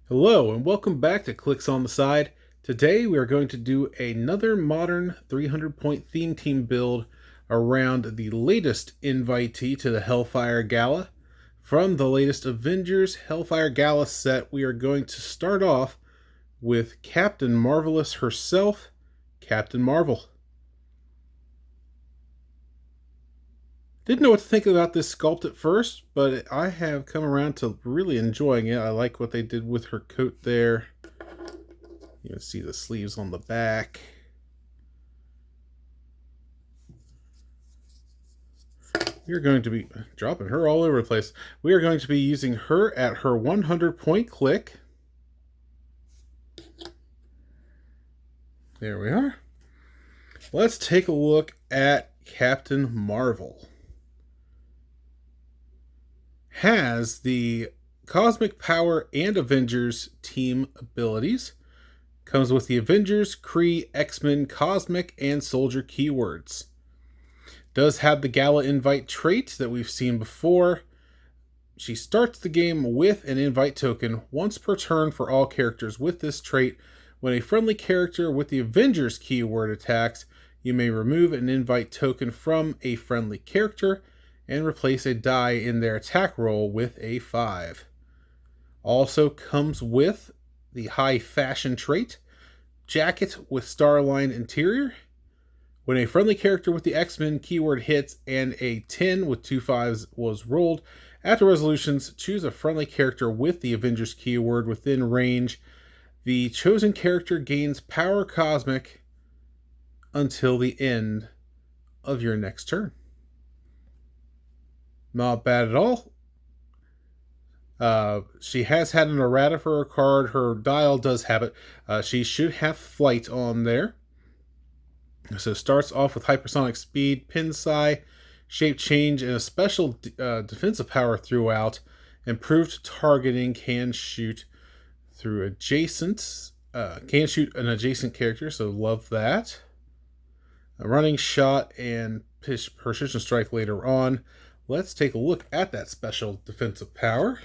Hello and welcome back to Clicks on the Side. Today we are going to do another modern 300 point theme team build around the latest invitee to the Hellfire Gala. From the latest Avengers Hellfire Gala set, we are going to start off with Captain Marvelous herself, Captain Marvel. Didn't know what to think about this sculpt at first, but I have come around to really enjoying it. I like what they did with her coat there. You can see the sleeves on the back. We're going to be dropping her all over the place. We are going to be using her at her 100 point click. There we are. Let's take a look at Captain Marvel. Has the Cosmic Power and Avengers team abilities. Comes with the Avengers, Kree, X-Men, Cosmic, and Soldier keywords. Does have the Gala Invite trait that we've seen before. She starts the game with an invite token once per turn for all characters with this trait. When a friendly character with the Avengers keyword attacks, you may remove an invite token from a friendly character and replace a die in their attack roll with a 5. Also comes with the high fashion trait, jacket with starline interior. When a friendly character with the X-Men keyword hits and a 10 with 2 5s was rolled, after resolutions, choose a friendly character with the Avengers keyword within range. The chosen character gains power cosmic until the end of your next turn. Not bad at all. She has had an errata for her card. Her dial does have it. She should have flight on there. So starts off with hypersonic speed, pin psi, shape change, and a special defensive power throughout. Improved targeting, can shoot through adjacent. Can shoot an adjacent character, so love that. A running shot and precision strike later on. Let's take a look at that special defensive power.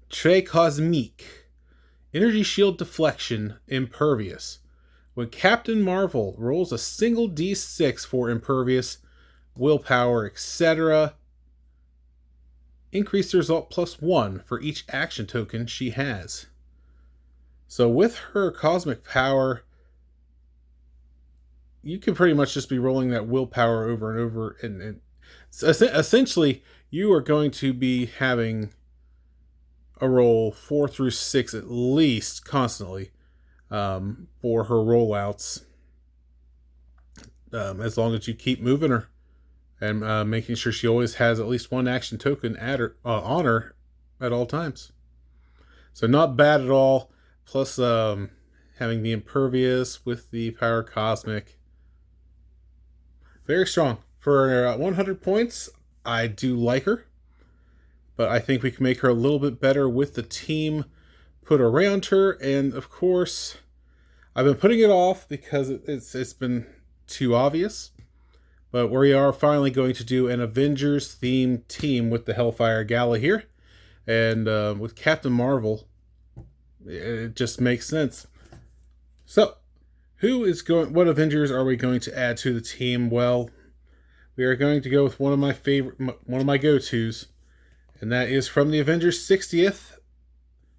Très Cosmique. Energy Shield Deflection, Impervious. When Captain Marvel rolls a single d6 for Impervious, Willpower, etc., increase the result +1 for each action token she has. So with her Cosmic Power, you can pretty much just be rolling that willpower over and over, and essentially you are going to be having a roll 4 through 6 at least constantly for her rollouts, as long as you keep moving her and making sure she always has at least one action token at her, on her at all times. So not bad at all. Plus having the Impervious with the Power Cosmic. Very strong. For 100 points, I do like her. But I think we can make her a little bit better with the team put around her. And of course, I've been putting it off because it's been too obvious. But we are finally going to do an Avengers themed team with the Hellfire Gala here. And with Captain Marvel, it just makes sense. So, what Avengers are we going to add to the team? Well, we are going to go with one of my go-tos. And that is from the Avengers 60th,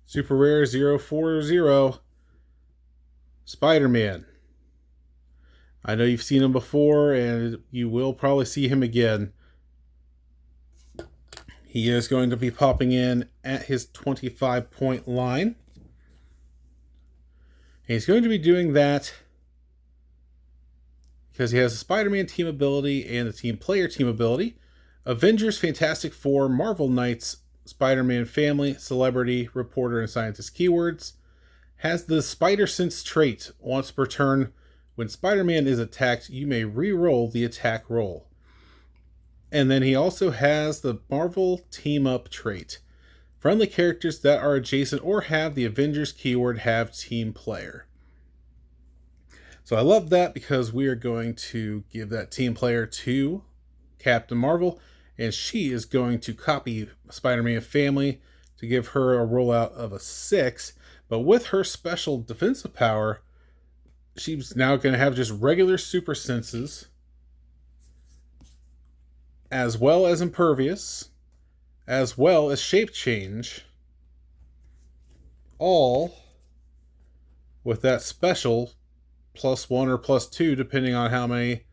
Super Rare 040, Spiderman. I know you've seen him before, and you will probably see him again. He is going to be popping in at his 25 point line. And he's going to be doing that because he has the Spider-Man team ability and the team player team ability. Avengers, Fantastic Four, Marvel Knights, Spider-Man Family, Celebrity, Reporter, and Scientist keywords. Has the Spider Sense trait. Once per turn, when Spider-Man is attacked, you may re-roll the attack roll. And then he also has the Marvel Team Up trait. Friendly characters that are adjacent or have the Avengers keyword have team player. So I love that because we are going to give that team player to Captain Marvel. and she is going to copy Spider-Man family to give her a rollout of a 6. But with her special defensive power, she's now going to have just regular super senses, as well as impervious, as well as shape change, all with that special +1 or +2, depending on how many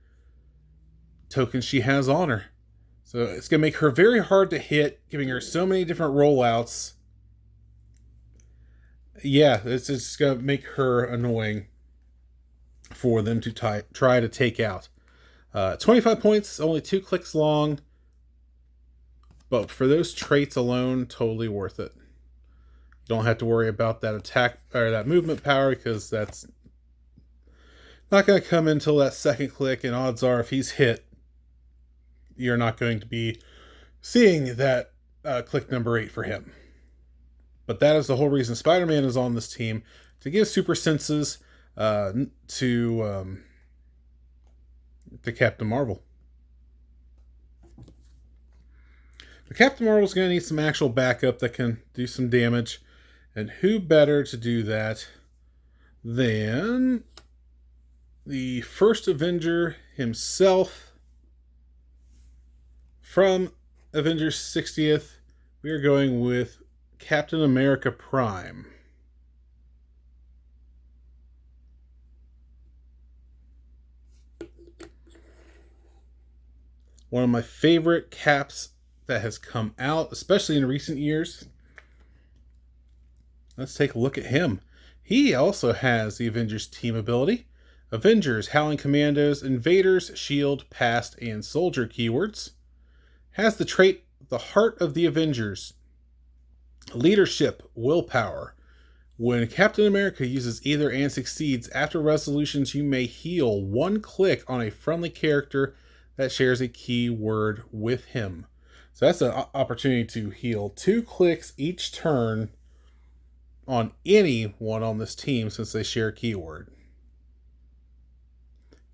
tokens she has on her. So it's going to make her very hard to hit, giving her so many different rollouts. Yeah, it's just going to make her annoying for them to try to take out. 25 points, only 2 clicks long. But for those traits alone, totally worth it. You don't have to worry about that attack or that movement power, because that's not going to come until that second click, and odds are if he's hit, you're not going to be seeing that click number 8 for him. But that is the whole reason Spider-Man is on this team, to give super senses to Captain Marvel. But Captain Marvel's going to need some actual backup that can do some damage. And who better to do that than the first Avenger himself from Avengers 60th? We are going with Captain America Prime. One of my favorite caps that has come out, especially in recent years. Let's take a look at him. He also has the Avengers team ability. Avengers, Howling Commandos, Invaders, Shield, Past, and Soldier keywords. Has the trait, the Heart of the Avengers. Leadership, Willpower. When Captain America uses either and succeeds after resolutions, you may heal 1 click on a friendly character that shares a keyword with him. So that's an opportunity to heal 2 clicks each turn on anyone on this team, since they share a keyword.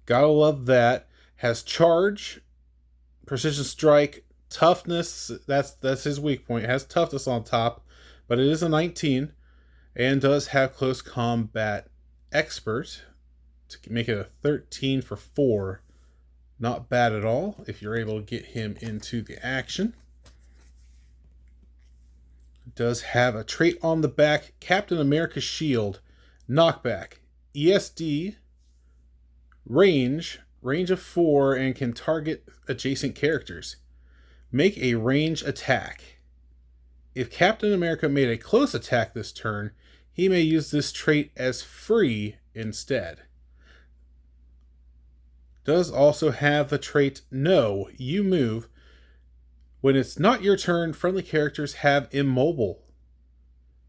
Gotta love that. Has charge, precision strike, toughness. That's his weak point. It has toughness on top, but it is a 19, and does have close combat expert to make it a 13 for 4. Not bad at all if you're able to get him into the action. Does have a trait on the back, Captain America Shield, knockback, ESD, range of 4, and can target adjacent characters. Make a range attack. If Captain America made a close attack this turn, he may use this trait as free instead. Does also have the trait No, You Move. When it's not your turn, friendly characters have immobile.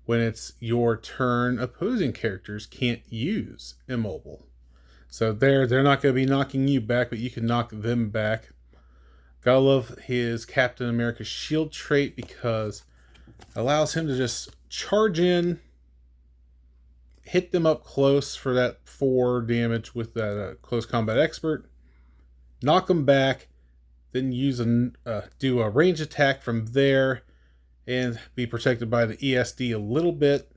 When it's your turn, opposing characters can't use immobile. So they're not going to be knocking you back, but you can knock them back. Gotta love his Captain America Shield trait, because it allows him to just charge in, hit them up close for that 4 damage with that close combat expert, knock them back, then do a range attack from there, and be protected by the ESD a little bit.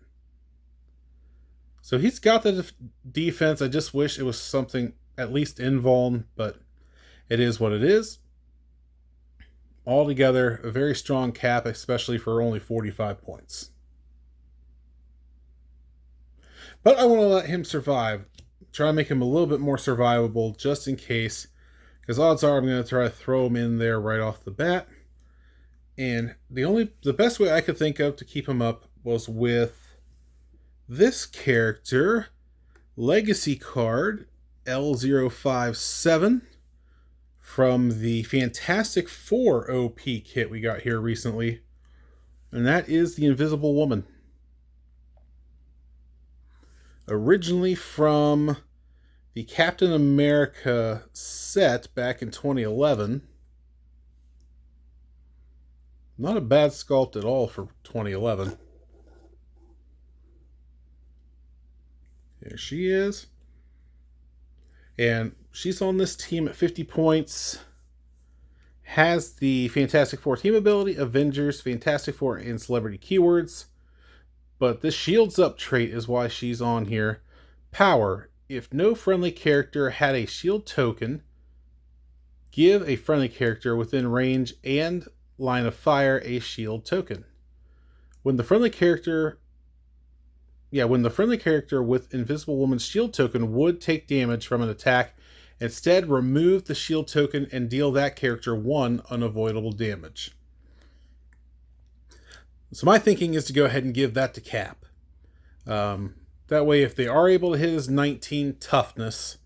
So he's got the defense. I just wish it was something at least invuln, but it is what it is. Altogether, a very strong cap, especially for only 45 points. But I want to let him survive. Try to make him a little bit more survivable, just in case, because odds are I'm going to try to throw him in there right off the bat. And the best way I could think of to keep him up was with this character, Legacy card L057 from the Fantastic Four OP kit we got here recently. And that is the Invisible Woman. Originally from the Captain America set back in 2011. Not a bad sculpt at all for 2011. There she is. And she's on this team at 50 points. Has the Fantastic Four team ability, Avengers, Fantastic Four, and celebrity keywords. But this shields up trait is why she's on here. Power. If no friendly character had a shield token, give a friendly character within range and line of fire a shield token. When the friendly character with Invisible Woman's shield token would take damage from an attack, instead remove the shield token and deal that character 1 unavoidable damage. So my thinking is to go ahead and give that to Cap. That way, if they are able to hit his 19 toughness,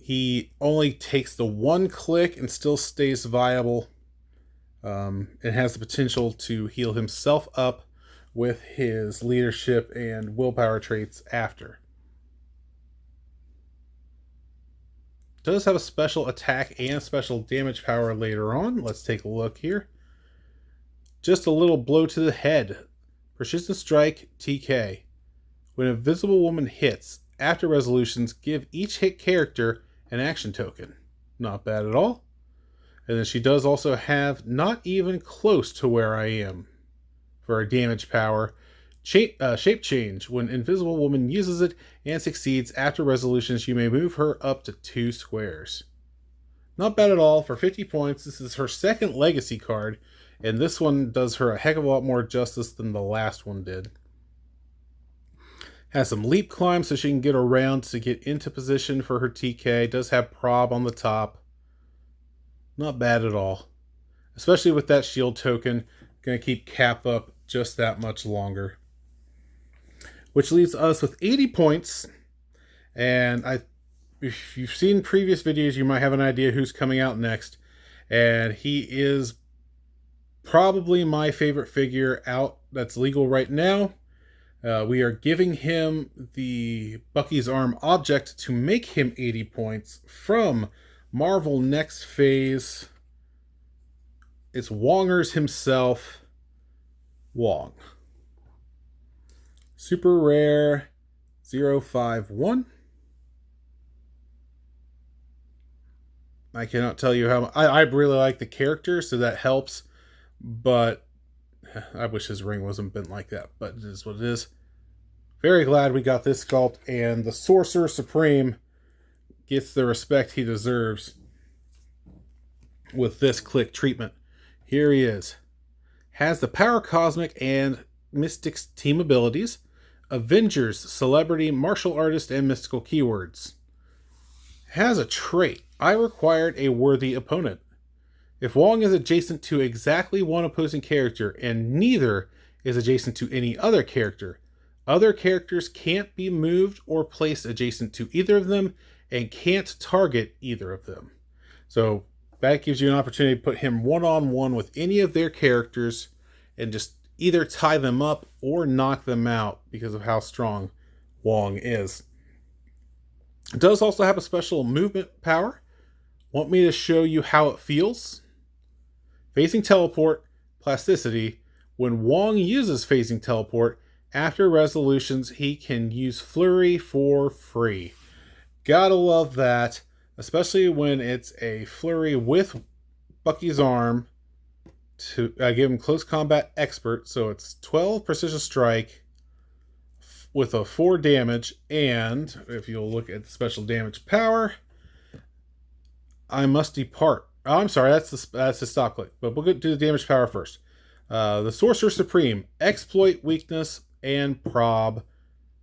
he only takes the 1 click and still stays viable, and has the potential to heal himself up with his leadership and willpower traits after. Does have a special attack and special damage power later on. Let's take a look here. Just a little blow to the head. Precision strike, TK. When Invisible Woman hits, after resolutions, give each hit character an action token. Not bad at all. And then she does also have not even close to where I am for her damage power. Shape change. When Invisible Woman uses it and succeeds after resolutions, you may move her up to 2 squares. Not bad at all. For 50 points, this is her second legacy card, and this one does her a heck of a lot more justice than the last one did. Has some leap climb so she can get around to get into position for her TK. Does have prob on the top. Not bad at all. Especially with that shield token. Going to keep Cap up just that much longer. Which leaves us with 80 points. And if you've seen previous videos, you might have an idea who's coming out next. And he is probably my favorite figure out that's legal right now. We are giving him the Bucky's Arm object to make him 80 points from Marvel Next Phase. It's Wongers himself, Wong. Super rare 051. I cannot tell you how I really like the character, so that helps. But I wish his ring wasn't bent like that, but it is what it is. Very glad we got this sculpt, and the Sorcerer Supreme gets the respect he deserves with this click treatment. Here he is. Has the Power Cosmic and Mystics team abilities, Avengers, Celebrity, Martial Artist, and Mystical keywords. Has a trait. I required a worthy opponent. If Wong is adjacent to exactly one opposing character and neither is adjacent to any other character, other characters can't be moved or placed adjacent to either of them and can't target either of them. So that gives you an opportunity to put him one-on-one with any of their characters and just either tie them up or knock them out because of how strong Wong is. It does also have a special movement power. Want me to show you how it feels? Phasing Teleport, Plasticity. When Wong uses Phasing Teleport, after resolutions, he can use Flurry for free. Gotta love that, especially when it's a Flurry with Bucky's Arm to give him Close Combat Expert. So it's 12 Precision Strike with a 4 damage, and if you'll look at the special damage power, I must depart. Oh, I'm sorry, that's the stock click. But we'll do the damage power first. The Sorcerer Supreme, Exploit, Weakness, and Prob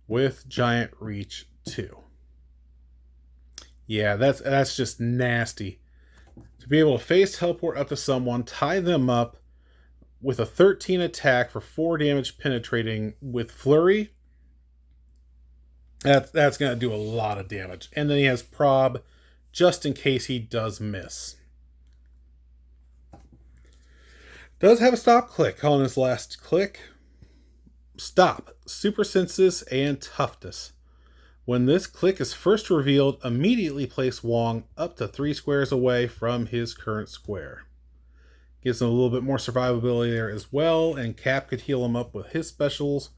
with Giant Reach 2. Yeah, that's just nasty. To be able to phase teleport up to someone, tie them up with a 13 attack for 4 damage penetrating with Flurry, that's going to do a lot of damage. And then he has Prob just in case he does miss. Does have a stop click on his last click. Stop, Super Senses, and Toughness. When this click is first revealed, immediately place Wong up to 3 squares away from his current square. Gives him a little bit more survivability there as well, and Cap could heal him up with his specials,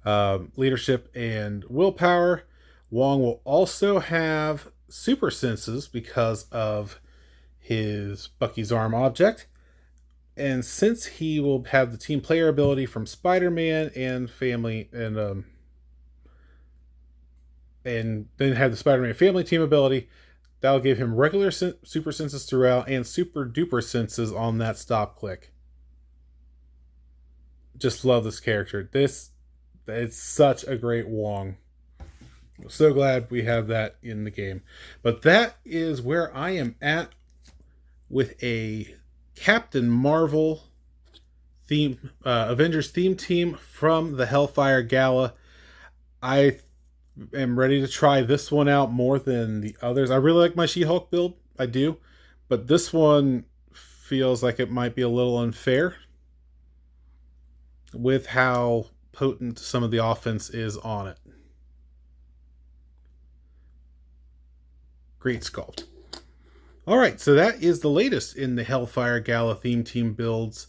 leadership and willpower. Wong will also have Super Senses because of his Bucky's arm object. And since he will have the team player ability from Spider-Man and family, and then have the Spider-Man family team ability, that'll give him regular super senses throughout and super duper senses on that stop click. Just love this character. It's such a great Wong. So glad we have that in the game. But that is where I am at with a Captain Marvel theme, Avengers theme team from the Hellfire Gala. I am ready to try this one out more than the others. I really like my She-Hulk build. I do. But this one feels like it might be a little unfair with how potent some of the offense is on it. Great sculpt. All right, so that is the latest in the Hellfire Gala theme team builds.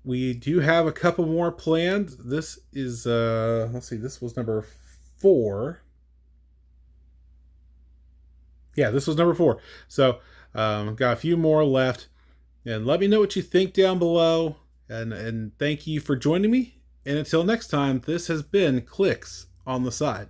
We do have a couple more planned. This is, let's see, this was number 4. Yeah, this was number 4. So, got a few more left. And let me know what you think down below. And thank you for joining me. And until next time, this has been Clicks on the Side.